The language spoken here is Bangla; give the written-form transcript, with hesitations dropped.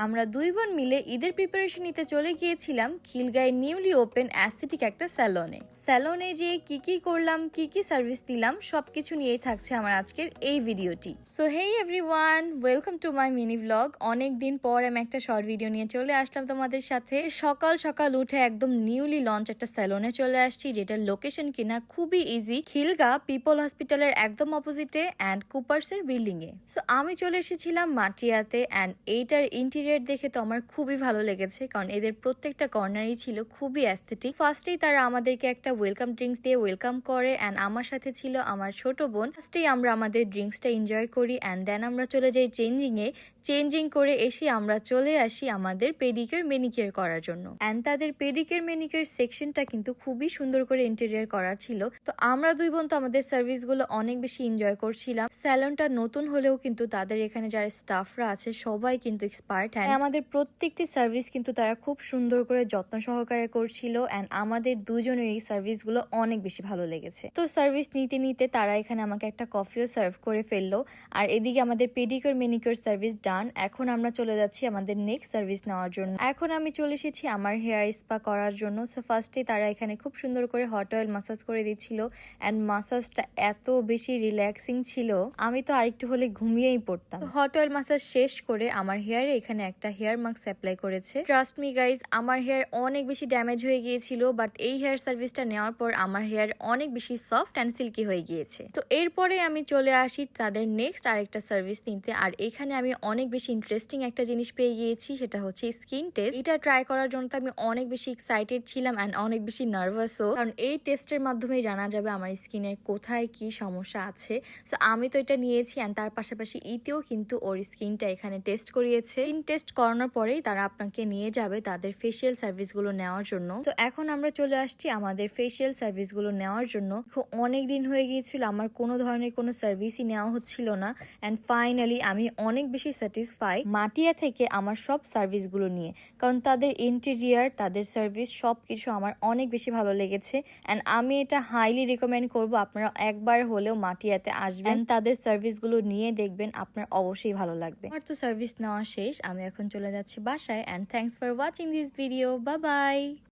আমরা দুই বোন মিলে ঈদের প্রিপারেশন নিতে চলে গিয়েছিলাম খিলগাঁয়ে নিউলি ওপেন অ্যাস্থেটিক একটা স্যালনে যে কি করলাম কি সার্ভিস দিলাম সবকিছু নিয়েই থাকছে আমার আজকের এই ভিডিওটি। So hey everyone, welcome to my mini blog. অনেক দিন পর আমি একটা শর্ট ভিডিও নিয়ে চলে আসলাম তোমাদের সাথে। সকাল সকাল উঠে একদম নিউলি লঞ্চ একটা স্যালনে চলে আসছি, যেটার লোকেশন কিনা খুবই ইজি, খিলগাঁ পিপল হসপিটালের একদম অপোজিটে অ্যান্ড কুপার্সের বিল্ডিং এ। সো আমি চলে এসেছিলাম মাটিয়াতে অ্যান্ড এইটার ইন্টেরিয়র দেখে তো আমার খুবই ভালো লেগেছে, কারণ এদের প্রত্যেকটা কর্নারই ছিল খুবই অ্যাস্থেটিক। ফার্স্টেই তারা আমাদেরকে একটা ওয়েলকাম ড্রিঙ্কস দিয়ে ওয়েলকাম করে অ্যান্ড আমার সাথে ছিল আমার ছোট বোন। ফার্স্টেই আমরা আমাদের ড্রিঙ্কসটা এনজয় করি অ্যান্ড দেন আমরা চলে যাই চেঞ্জিং করে এসে আমরা চলে আসি আমাদের পেডিকিউর ম্যানিকিউর করার জন্য। অ্যান্ড তাদের পেডিকিউর ম্যানিকিউর সেকশনটা কিন্তু খুবই সুন্দর করে ইন্টেরিয়র করা ছিল। তো আমরা দুই বোন তো আমাদের সার্ভিসগুলো অনেক বেশি এনজয় করছিলাম। স্যালনটা নতুন হলেও কিন্তু তাদের এখানে যারা স্টাফরা আছে সবাই কিন্তু এক্সপার্ট, হ্যাঁ আমাদের প্রত্যেকটি সার্ভিস কিন্তু তারা খুব সুন্দর করে যত্ন সহকারে করছিল অ্যান্ড আমাদের দুজনেরই সার্ভিসগুলো অনেক বেশি ভালো লেগেছে। তো সার্ভিস নিতে নিতে তারা এখানে আমাকে একটা কফিও সার্ভ করে ফেললো আর এদিকে আমাদের পেডিকিউর ম্যানিকিউর সার্ভিস ডান। এখন আমরা চলে যাচ্ছি আমাদের নেক্সট সার্ভিস নেওয়ার জন্য। এখন আমি চলে এসেছি আমার হেয়ার স্পা করার জন্য। সো ফার্স্টে তারা এখানে খুব সুন্দর করে হট অয়েল মাসাজ করে দিচ্ছিল অ্যান্ড মাসাজটা এত বেশি রিল্যাক্সিং ছিল, আমি তো আরেকটু হলে ঘুমিয়েই পড়তাম। হট অয়েল মাসাজ শেষ করে আমার হেয়ারে এখানে একটা হেয়ার মাস্ক অ্যাপ্লাই করেছে। ট্রাস্ট মি গাইজ, আমার হেয়ার অনেক বেশি ড্যামেজ হয়ে গিয়েছিল, বাট এই হেয়ার সার্ভিসটা নেওয়ার পর আমার হেয়ার অনেক বেশি সফট অ্যান্ড সিল্কি হয়ে গিয়েছে। তো এরপরে আমি চলে আসি তাদের নেক্সট আরেকটা সার্ভিস নিতে, আর এখানে আমি অনেক বেশি ইন্টারেস্টিং একটা জিনিস পেয়ে গিয়েছি, সেটা হচ্ছে স্কিন টেস্ট। এটা ট্রাই করার জন্য তো আমি অনেক বেশি এক্সাইটেড ছিলাম অ্যান্ড অনেক বেশি নার্ভাসও, কারণ এই টেস্টের মাধ্যমে জানা যাবে আমার স্কিনের কোথায় কি সমস্যা আছে। সো আমি তো এটা নিয়েছি অ্যান্ড তার পাশাপাশি ইতেও কিন্তু ওর স্কিনটা এখানে টেস্ট করিয়েছে। স্কিন টেস্ট করানোর পরেই তারা আপনাকে নিয়ে যাবে তাদের ফেসিয়াল সার্ভিসগুলো নেওয়ার জন্য। তো এখন আমরা চলে আসছি আমাদের ফেসিয়াল সার্ভিসগুলো নেওয়ার জন্য। অনেক দিন হয়ে গিয়েছিল আমার কোনো ধরনের কোনো সার্ভিসই নেওয়া হচ্ছিল না অ্যান্ড ফাইনালি আমি অনেক বেশি স্যাটিসফাই মাটিয়া থেকে আমার সব সার্ভিসগুলো নিয়ে, কারণ তাদের ইন্টেরিয়ার তাদের সার্ভিস সবকিছু আমার অনেক বেশি ভালো লেগেছে অ্যান্ড আমি এটা হাইলি রিকমেন্ড করবো আপনারা একবার হলেও মাটিয়াতে আসবেন, তাদের সার্ভিসগুলো নিয়ে দেখবেন আপনার অবশ্যই ভালো লাগবে। আমার তো সার্ভিস নেওয়া শেষ, আমি এখন চলে যাচ্ছি বাসায় and thanks for watching this video. Bye bye.